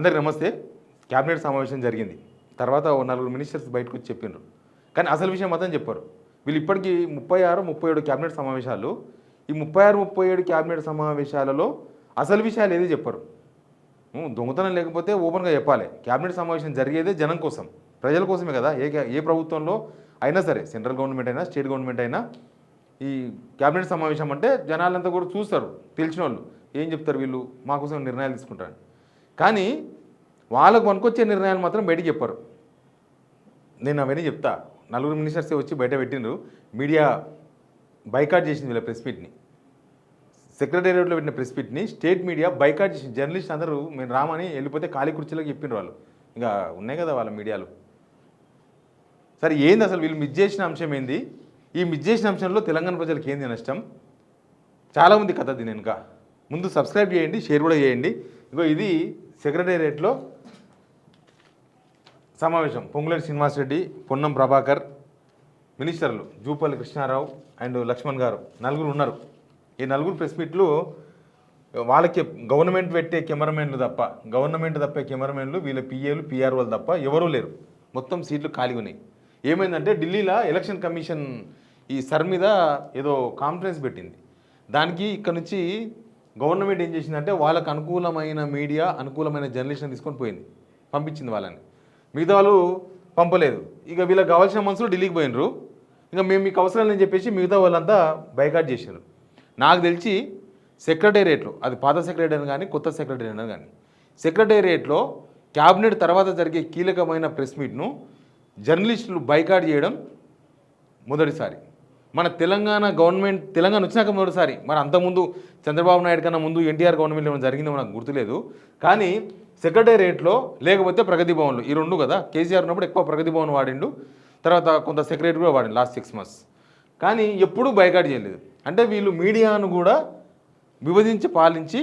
అందరికీ నమస్తే. క్యాబినెట్ సమావేశం జరిగింది. తర్వాత ఓ నలుగురు మినిస్టర్స్ బయటకు వచ్చి చెప్పిండ్రు. కానీ అసలు విషయం మాత్రం చెప్పారు. వీళ్ళు ఇప్పటికీ 36, 37 క్యాబినెట్ సమావేశాలు. ఈ 36, 37 క్యాబినెట్ సమావేశాలలో అసలు విషయాలు ఏది చెప్పరు. దొంగతనం లేకపోతే ఓపెన్గా చెప్పాలి. క్యాబినెట్ సమావేశం జరిగేదే జనం కోసం, ప్రజల కోసమే కదా. ఏ ప్రభుత్వంలో అయినా సరే, సెంట్రల్ గవర్నమెంట్ అయినా స్టేట్ గవర్నమెంట్ అయినా, ఈ క్యాబినెట్ సమావేశం అంటే జనాలంతా కూడా చూస్తారు. తెలిసిన వాళ్ళు ఏం చెప్తారు, వీళ్ళు మా కోసం నిర్ణయాలు తీసుకుంటారు. కానీ వాళ్ళకు పనికొచ్చే నిర్ణయాలు మాత్రం బయటికి చెప్పారు. నేను అవన్నీ చెప్తా. నలుగురు మినిస్టర్స్ వచ్చి బయట పెట్టిండ్రు. మీడియా బైకాట్ చేసింది వీళ్ళ ప్రెస్ మీట్ని. సెక్రటేరియట్లో పెట్టిన ప్రెస్ మీట్ని స్టేట్ మీడియా బైకాట్ చేసింది. జర్నలిస్ట్ అందరూ మేము రామని వెళ్ళిపోతే ఖాళీ కుర్చీలోకి చెప్పిండ్రు వాళ్ళు. ఇంకా ఉన్నాయి కదా వాళ్ళ మీడియాలు. సరే, ఏంది అసలు వీళ్ళు మిస్ చేసిన అంశం ఏంది? ఈ మిస్ చేసిన అంశంలో తెలంగాణ ప్రజలకు ఏంది నష్టం? చాలా ఉంది కథ. దీని వెనుక ముందు సబ్స్క్రైబ్ చేయండి, షేర్ కూడా చేయండి. ఇంకో ఇది సెక్రటేరియట్లో సమావేశం. పొంగులేటి శ్రీనివాసరెడ్డి, పొన్నం ప్రభాకర్, మినిస్టర్లు జూపల్లి కృష్ణారావు అండ్ లక్ష్మణ్ గారు, నలుగురు ఉన్నారు. ఈ నలుగురు ప్రెస్ మీట్లు వాళ్ళకి గవర్నమెంట్ పెట్టే కెమెరామెన్లు తప్ప, గవర్నమెంట్ తప్పే కెమెరామెన్లు, వీళ్ళ పిఏలు పిఆర్ఓలు తప్ప ఎవరూ లేరు. మొత్తం సీట్లు ఖాళీ ఉన్నాయి. ఏమైందంటే ఢిల్లీలో ఎలక్షన్ కమిషన్ ఈ సర్ మీద ఏదో కాన్ఫరెన్స్ పెట్టింది. దానికి ఇక్కడ నుంచి గవర్నమెంట్ ఏం చేసిందంటే వాళ్ళకు అనుకూలమైన మీడియా, అనుకూలమైన జర్నలిస్ట్ని తీసుకొని పోయింది, పంపించింది వాళ్ళని. మిగతా వాళ్ళు పంపలేదు. ఇక వీళ్ళకి కావాల్సిన మనుషులు ఢిల్లీకి పోయినరు. ఇంకా మేము మీకు అవసరం లేని చెప్పేసి మిగతా వాళ్ళంతా బైకాట్ చేశారు. నాకు తెలిసి సెక్రటేరియట్లో, అది పాత సెక్రటేరియట్ కానీ కొత్త సెక్రటేరియట్ కానీ, సెక్రటేరియట్లో క్యాబినెట్ తర్వాత జరిగే కీలకమైన ప్రెస్ మీట్ను జర్నలిస్టులు బైకాట్ చేయడం మొదటిసారి. మన తెలంగాణ గవర్నమెంట్, తెలంగాణ వచ్చినాక మొదటిసారి. మరి అంతకుముందు చంద్రబాబు నాయుడు కన్నా ముందు ఎన్టీఆర్ గవర్నమెంట్ ఏమైనా జరిగిందో నాకు గుర్తులేదు. కానీ సెక్రటేరియట్లో లేకపోతే ప్రగతి భవన్లు, ఈ రెండు కదా. కేసీఆర్ ఉన్నప్పుడు ఎక్కువ ప్రగతి భవన్ వాడిండు, తర్వాత కొంత సెక్రటరీ కూడా వాడిండు లాస్ట్ 6 months. కానీ ఎప్పుడూ బైకాట్ చేయలేదు. అంటే వీళ్ళు మీడియాను కూడా విభజించి పాలించి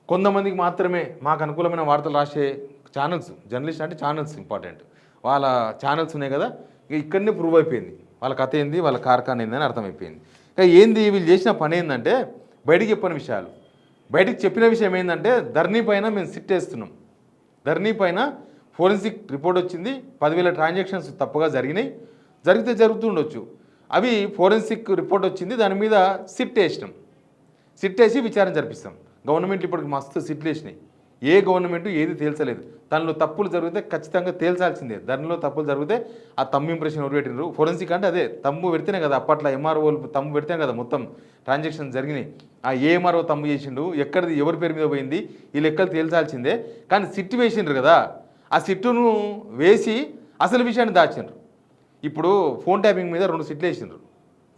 కొంతమందికి మాత్రమే మాకు అనుకూలమైన వార్తలు రాసే ఛానల్స్, జర్నలిస్ట్ అంటే ఛానల్స్ ఇంపార్టెంట్, వాళ్ళ ఛానల్స్ ఉన్నాయి కదా. ఇక్కడనే ప్రూవ్ అయిపోయింది వాళ్ళ కథ ఏంది, వాళ్ళ కార్ఖాన ఏందని అర్థమైపోయింది. ఇక ఏంది వీళ్ళు చేసిన పని ఏంటంటే బయటికి చెప్పని విషయాలు. బయటికి చెప్పిన విషయం ఏంటంటే ధరణి పైన మేము సిట్ వేస్తున్నాం. ధరణి పైన ఫోరెన్సిక్ రిపోర్ట్ వచ్చింది. 10,000 ట్రాన్సాక్షన్స్ తప్పుగా జరిగితే జరుగుతుండొచ్చు. అవి ఫోరెన్సిక్ రిపోర్ట్ వచ్చింది, దాని మీద సిట్ వేసినాం. సిట్ వేసి విచారణ జరిపిస్తాం. గవర్నమెంట్లు ఇప్పటికి మస్తు సిట్లు వేసినాయి. ఏ గవర్నమెంట్ ఏది తేల్చలేదు. దానిలో తప్పులు జరిగితే ఖచ్చితంగా తేల్చాల్సిందే. దానిలో తప్పులు జరిగితే ఆ తమ్ము ఇంప్రెషన్ ఎవరు పెట్టినారు, ఫోరెన్సిక్ అంటే అదే తమ్ము పెడితేనే కదా. అప్పట్లో ఎంఆర్ఓలు తమ్ము పెడితేనే కదా మొత్తం ట్రాన్సాక్షన్ జరిగినాయి. ఆ ఏఎంఆర్ఓ తమ్ము చేసిండు, ఎక్కడిది ఎవరి పేరు మీద పోయింది, ఈ లెక్కలు తేల్చాల్సిందే. కానీ సిట్ వేసిండ్రు కదా, ఆ సిట్టును వేసి అసలు విషయాన్ని దాచిండ్రు. ఇప్పుడు ఫోన్ ట్యాపింగ్ మీద 2 సిట్లు వేసిండ్రు.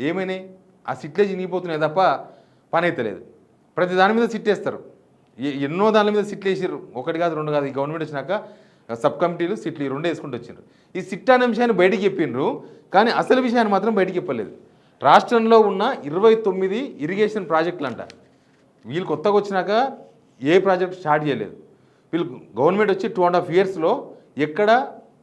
ఏమైనాయి? ఆ సిట్లే చినిగిపోతున్నాయి తప్ప పని అయితే లేదు. ప్రతి దాని మీద సిట్ వేస్తారు. ఎన్నో దాని మీద సిట్లు వేసారు. 1 కాదు 2 కాదు. ఈ గవర్నమెంట్ వచ్చినాక సబ్ కమిటీలు సిట్లు 2 వేసుకుంటూ వచ్చిండ్రు. ఈ సిట్ అనే విషయాన్ని బయటికి చెప్పిండ్రు, కానీ అసలు విషయాన్ని మాత్రం బయటికి చెప్పలేదు. రాష్ట్రంలో ఉన్న 29 ఇరిగేషన్ ప్రాజెక్టులు అంట. వీళ్ళు కొత్తగా వచ్చినాక ఏ ప్రాజెక్ట్ స్టార్ట్ చేయలేదు. వీళ్ళు గవర్నమెంట్ వచ్చి 2.5 yearsలో ఎక్కడ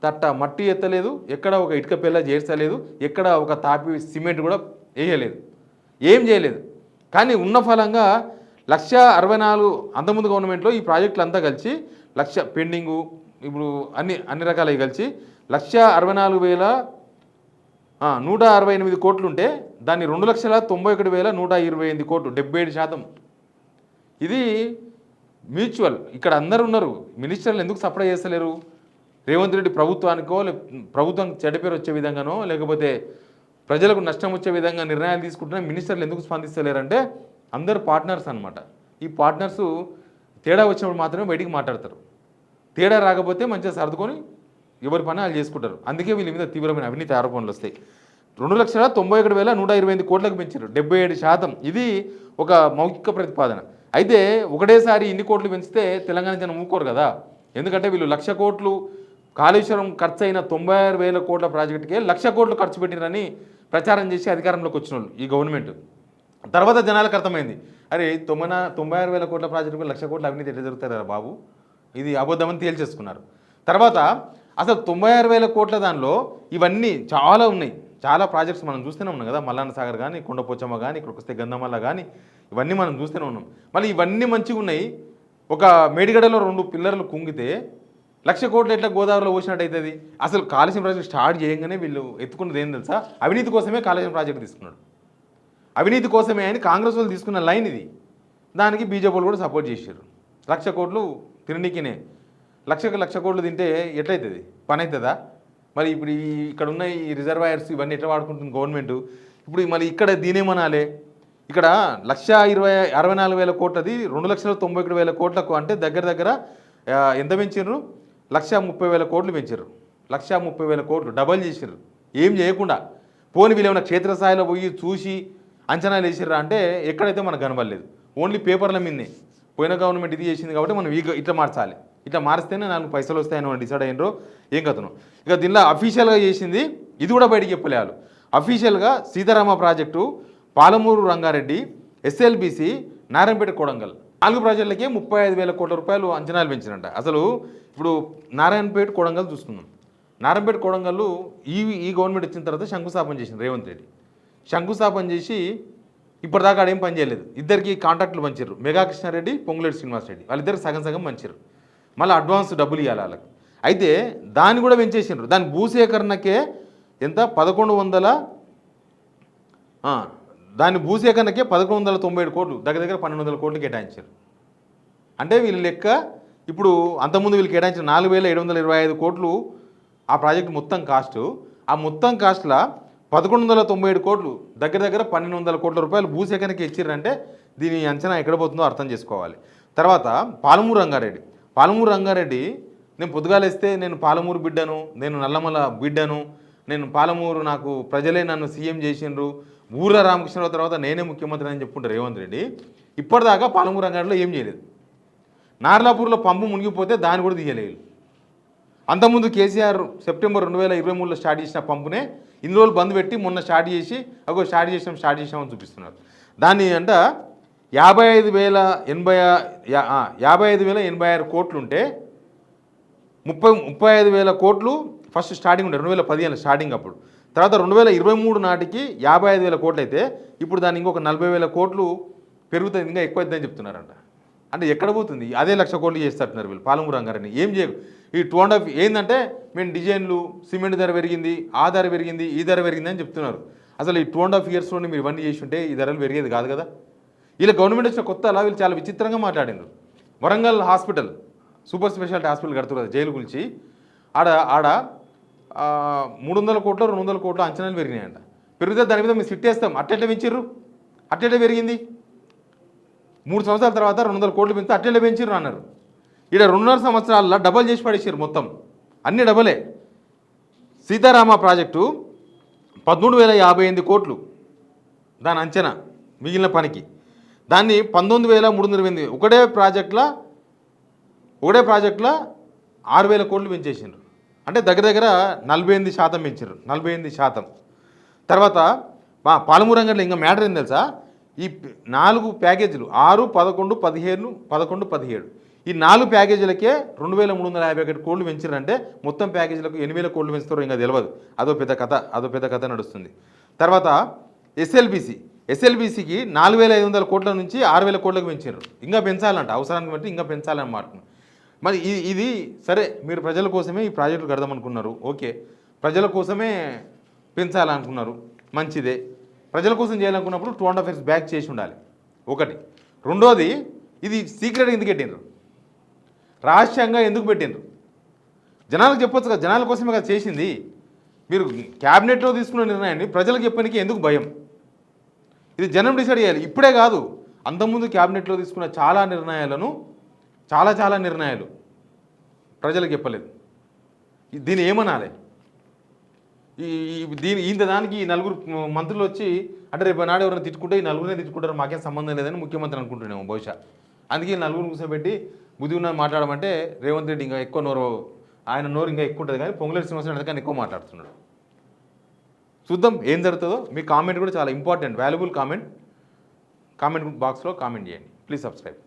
తట్ట మట్టి ఎత్తలేదు, ఎక్కడ ఒక ఇటుక పిల్ల చేర్చలేదు, ఎక్కడ ఒక తాపి సిమెంట్ కూడా వేయలేదు, ఏం చేయలేదు. కానీ ఉన్న ఫలంగా 1,64,000 అంతకుముందు గవర్నమెంట్లో ఈ ప్రాజెక్టులు అంతా కలిసి 1,00,000 పెండింగు, ఇప్పుడు అన్ని రకాలవి కలిసి 1,64,168 కోట్లు ఉంటే దాన్ని 2,91,128 కోట్లు, 77%. ఇది మ్యూచువల్. ఇక్కడ అందరు ఉన్నారు. మినిస్టర్లు ఎందుకు సప్లై చేస్తలేరు? రేవంత్ రెడ్డి ప్రభుత్వానికో, ప్రభుత్వం చెడ్డ పేరు వచ్చే విధంగానో, లేకపోతే ప్రజలకు నష్టం వచ్చే విధంగా నిర్ణయాలు తీసుకుంటున్నా మినిస్టర్లు ఎందుకు స్పందిస్తలేరంటే అందరు పార్ట్నర్స్ అనమాట. ఈ పార్ట్నర్సు తేడా వచ్చినప్పుడు మాత్రమే బయటికి మాట్లాడతారు. తేడా రాకపోతే మంచిగా సర్దుకొని ఎవరి పని వాళ్ళు చేసుకుంటారు. అందుకే వీళ్ళ మీద తీవ్రమైన అవినీతి ఆరోపణలు వస్తాయి. 2,91,128 కోట్లకు పెంచారు, 77%. ఇది ఒక మౌఖిక ప్రతిపాదన. అయితే ఒకటేసారి ఇన్ని కోట్లు పెంచితే తెలంగాణ జనం ఊరుకోరు కదా. ఎందుకంటే వీళ్ళు 1,00,000 కోట్లు కాళేశ్వరం ఖర్చు అయిన 96,000 కోట్ల ప్రాజెక్టుకే 1,00,000 కోట్లు ఖర్చు పెట్టినని ప్రచారం చేసి అధికారంలోకి వచ్చిన వాళ్ళు ఈ గవర్నమెంట్. తర్వాత జనాలకు అర్థమైంది, అరే 96,000 కోట్ల ప్రాజెక్టుకు 1,00,000 కోట్ల అవినీతి ఎట్లా జరుగుతారా బాబు, ఇది అబద్ధమని తేల్చేసుకున్నారు. తర్వాత అసలు 96,000 కోట్ల దానిలో ఇవన్నీ చాలా ఉన్నాయి. చాలా ప్రాజెక్ట్స్ మనం చూస్తూనే ఉన్నాం కదా. మల్లన్న సాగర్ కానీ, కొండపోచమ్మ కానీ, ఇక్కడికి వస్తే గంధమల్ల కానీ, ఇవన్నీ మనం చూస్తూనే ఉన్నాం. మళ్ళీ ఇవన్నీ మంచిగా ఉన్నాయి. ఒక మేడిగడలో 2 పిల్లర్లు కుంగితే 1,00,000 కోట్లు ఎట్లా గోదావరిలో పోసినట్టు అవుతుంది. అసలు కాళేశ్వరం ప్రాజెక్ట్ స్టార్ట్ చేయగానే వీళ్ళు ఎత్తుకున్నది ఏం తెలుసా, అవినీతి కోసమే కాళేశ్వరం ప్రాజెక్ట్ తీసుకున్నాడు. అవినీతి కోసమే అని కాంగ్రెస్ వాళ్ళు తీసుకున్న లైన్ ఇది. దానికి బీజేపీ వాళ్ళు కూడా సపోర్ట్ చేశారు. 1,00,000 కోట్లు తిననీకినే 1,00,000 కోట్లు తింటే ఎట్లయితుంది, పని అవుతుందా? మరి ఇప్పుడు ఇక్కడ ఉన్న ఈ రిజర్వాయర్స్ ఇవన్నీ ఎట్లా వాడుకుంటుంది గవర్నమెంట్? ఇప్పుడు మరి ఇక్కడ దీనేమనాలి, ఇక్కడ 1,64,000 కోట్లది 2,91,000 కోట్లకు అంటే దగ్గర ఎంత పెంచారు, 1,30,000 కోట్లు పెంచారు. 1,30,000 కోట్లు డబల్ చేసారు ఏం చేయకుండా. పోని వీళ్ళు ఏమైనా క్షేత్రస్థాయిలో పోయి చూసి అంచనాలు వేసిర్రా అంటే ఎక్కడైతే మనకు కనబడలేదు. ఓన్లీ పేపర్ల మీదనే పోయిన గవర్నమెంట్ ఇది చేసింది కాబట్టి మనం ఇట్లా మార్చాలి, ఇట్లా మారిస్తేనే 4 పైసలు వస్తాయని మనం డిసైడ్ అయినరో ఏం కథను. ఇక దీనిలో అఫీషియల్గా చేసింది ఇది కూడా బయటికి చెప్పలేదు. అఫీషియల్గా సీతారామ ప్రాజెక్టు, పాలమూరు రంగారెడ్డి, ఎస్ఎల్బిసి, నారాయణపేట కొడంగల్ 4 ప్రాజెక్టులకే 35,000 కోట్ల రూపాయలు అంచనాలు పెంచినంట. అసలు ఇప్పుడు నారాయణపేట కొడంగల్ చూసుకుందాం. నారాయణపేట కొడంగల్ ఈ గవర్నమెంట్ వచ్చిన తర్వాత శంకుస్థాపన చేసింది రేవంత్ రెడ్డి. శంకుస్థాపన చేసి ఇప్పటిదాకా ఆడేం పని చేయలేదు. ఇద్దరికి కాంట్రాక్టులు పంచారు, మెగా కృష్ణారెడ్డి, పొంగులేటి శ్రీనివాసరెడ్డి. వాళ్ళిద్దరికి సగం పంచారు. మళ్ళీ అడ్వాన్స్ డబ్బులు ఇవ్వాలి వాళ్ళకి. అయితే దాన్ని కూడా పెంచేసిండ్రు. దాని భూసేకరణకే ఎంత 1100 దాని భూసేకరణకే 1197 కోట్లు, దగ్గర 1,200 కోట్లు కేటాయించారు. అంటే వీళ్ళ లెక్క ఇప్పుడు అంతకుముందు వీళ్ళు కేటాయించిన 4,725 కోట్లు ఆ ప్రాజెక్టు మొత్తం కాస్టు. ఆ మొత్తం కాస్ట్లో 1,197 కోట్లు, దగ్గర 1,200 కోట్ల రూపాయలు భూసేకరణకి ఇచ్చిర్రంటే దీని అంచనా ఎక్కడ పోతుందో అర్థం చేసుకోవాలి. తర్వాత పాలమూరు రంగారెడ్డి నేను పొద్దుగాలేస్తే నేను పాలమూరు బిడ్డను, నేను నల్లమల బిడ్డను, నేను పాలమూరు నాకు ప్రజలే నన్ను సీఎం చేసిండ్రు, ఊర్ల రామకృష్ణరావు తర్వాత నేనే ముఖ్యమంత్రి అని చెప్పుకుంటారు రేవంత్ రెడ్డి. ఇప్పటిదాకా పాలమూరు రంగారెడ్డిలో ఏం చేయలేదు. నార్లాపూర్లో పంపు మునిగిపోతే దాన్ని కూడా తీయలేదు. అంతకుముందు కేసీఆర్ సెప్టెంబర్ 2023లో స్టార్ట్ చేసిన పంపునే ఇన్ని రోజులు బంద్ పెట్టి మొన్న స్టార్ట్ చేసామని చూపిస్తున్నారు. దాన్ని అంట 55,086 కోట్లుంటే 35,000 కోట్లు ఫస్ట్ స్టార్టింగ్ ఉండే 2015 స్టార్టింగ్ అప్పుడు. తర్వాత 2023 నాటికి 55,000 కోట్లు అయితే ఇప్పుడు దాన్ని ఇంకొక 40,000 కోట్లు పెరుగుతుంది, ఇంకా ఎక్కువ అవుతుందని చెప్తున్నారంట. అంటే ఎక్కడ పోతుంది? అదే 1,00,000 కోట్లు చేస్తున్నారు వీళ్ళు పాలమూరు రంగారెడ్డి. ఏం చేయరు. ఈ 2.5 ఏంటంటే మేము డిజైన్లు, సిమెంట్ ధర పెరిగింది, ఆ ధర పెరిగింది, ఈ ధర పెరిగింది అని చెప్తున్నారు. అసలు ఈ 2.5 ఇయర్స్లోనే మీరు ఇవన్నీ చేసి ఉంటే ఈ ధరలు పెరిగేది కాదు కదా. వీళ్ళ గవర్నమెంట్ వచ్చిన కొత్త అలా వీళ్ళు చాలా విచిత్రంగా మాట్లాడినారు. Warangal hospital, super speciality hospital కడుతున్నారు జైలు గురించి. ఆడ 300 కోట్లు 200 కోట్లు అంచనాలు పెరిగినాయంట. పెరిగితే దాని మీద మేము సిట్టేస్తాం. అట్టెట్లా పెంచిర్రు, అట్టెట్లా పెరిగింది? 3 సంవత్సరాల తర్వాత 200 కోట్లు పెంచితే అట్టెట్లా పెంచిర్రు అన్నారు. ఇక్కడ 2.5 సంవత్సరాల్లో డబల్ చేసి పడేసారు మొత్తం, అన్ని డబలే. సీతారామ ప్రాజెక్టు 13,058 కోట్లు దాని అంచనా మిగిలిన పనికి. దాన్ని 19,308 ఒకటే ప్రాజెక్టులో 6,000 కోట్లు పెంచేసిండ్రు. అంటే దగ్గర 48% పెంచారు, 48%. తర్వాత పాలమూరు రంగంలో ఇంకా మ్యాటర్ ఏం తెలుసా, ఈ 4 ప్యాకేజీలు 6, 11, 15, 11, 17 ఈ 4 ప్యాకేజీలకే 2,351 కోట్లు పెంచారంటే మొత్తం ప్యాకేజీలకు 8,000 కోట్లు పెంచుతారో ఇంకా తెలియదు. అదో పెద్ద కథ నడుస్తుంది. తర్వాత ఎస్ఎల్బిసికి 4,500 కోట్ల నుంచి 6,000 కోట్లకు పెంచారు. ఇంకా పెంచాలంట, అవసరానికి బట్టి ఇంకా పెంచాలన్నమాట. మరి ఇది సరే, మీరు ప్రజల కోసమే ఈ ప్రాజెక్టులు కడదామనుకున్నారు, ఓకే, ప్రజల కోసమే పెంచాలనుకున్నారు, మంచిదే. ప్రజల కోసం చేయాలనుకున్నప్పుడు 2.5 years బ్యాక్ చేసి ఉండాలి ఒకటి. రెండోది, ఇది సీక్రెట్ ఎందుకు పెట్టినరు, రహస్యంగా ఎందుకు పెట్టినరు? జనాలకు చెప్పొచ్చు కదా, జనాల కోసమే కదా చేసింది. మీరు క్యాబినెట్లో తీసుకున్న నిర్ణయాన్ని ప్రజలకు చెప్పడానికి ఎందుకు భయం? ఇది జనం డిసైడ్ చేయాలి. ఇప్పుడే కాదు, అంతకుముందు క్యాబినెట్లో తీసుకున్న చాలా నిర్ణయాలు ప్రజలకు చెప్పలేదు. దీన్ని ఏమనాలి? దానికి ఈ 4 మంత్రులు వచ్చి అంటే రేపు నాడు ఎవరైనా తిట్టుకుంటే ఈ 4గురినే తిట్టుకుంటారు, మాకేం సంబంధం లేదని ముఖ్యమంత్రి అనుకుంటున్నాము బహుశా. అందుకే 4 కూర్చోబెట్టి బుద్ధి ఉన్నది మాట్లాడమంటే రేవంత్ రెడ్డి ఇంకా ఎక్కువ ఆయన నోరు ఇంకా ఎక్కువ ఉంటుంది, కానీ పొంగులేటి శ్రీనివాసరెడ్డి కానీ ఎక్కువ మాట్లాడుతున్నాడు. చూద్దాం ఏం జరుగుతుందో. మీ కామెంట్ కూడా చాలా ఇంపార్టెంట్, వాల్యుబుల్ కామెంట్ బాక్స్లో కామెంట్ చేయండి. Please subscribe.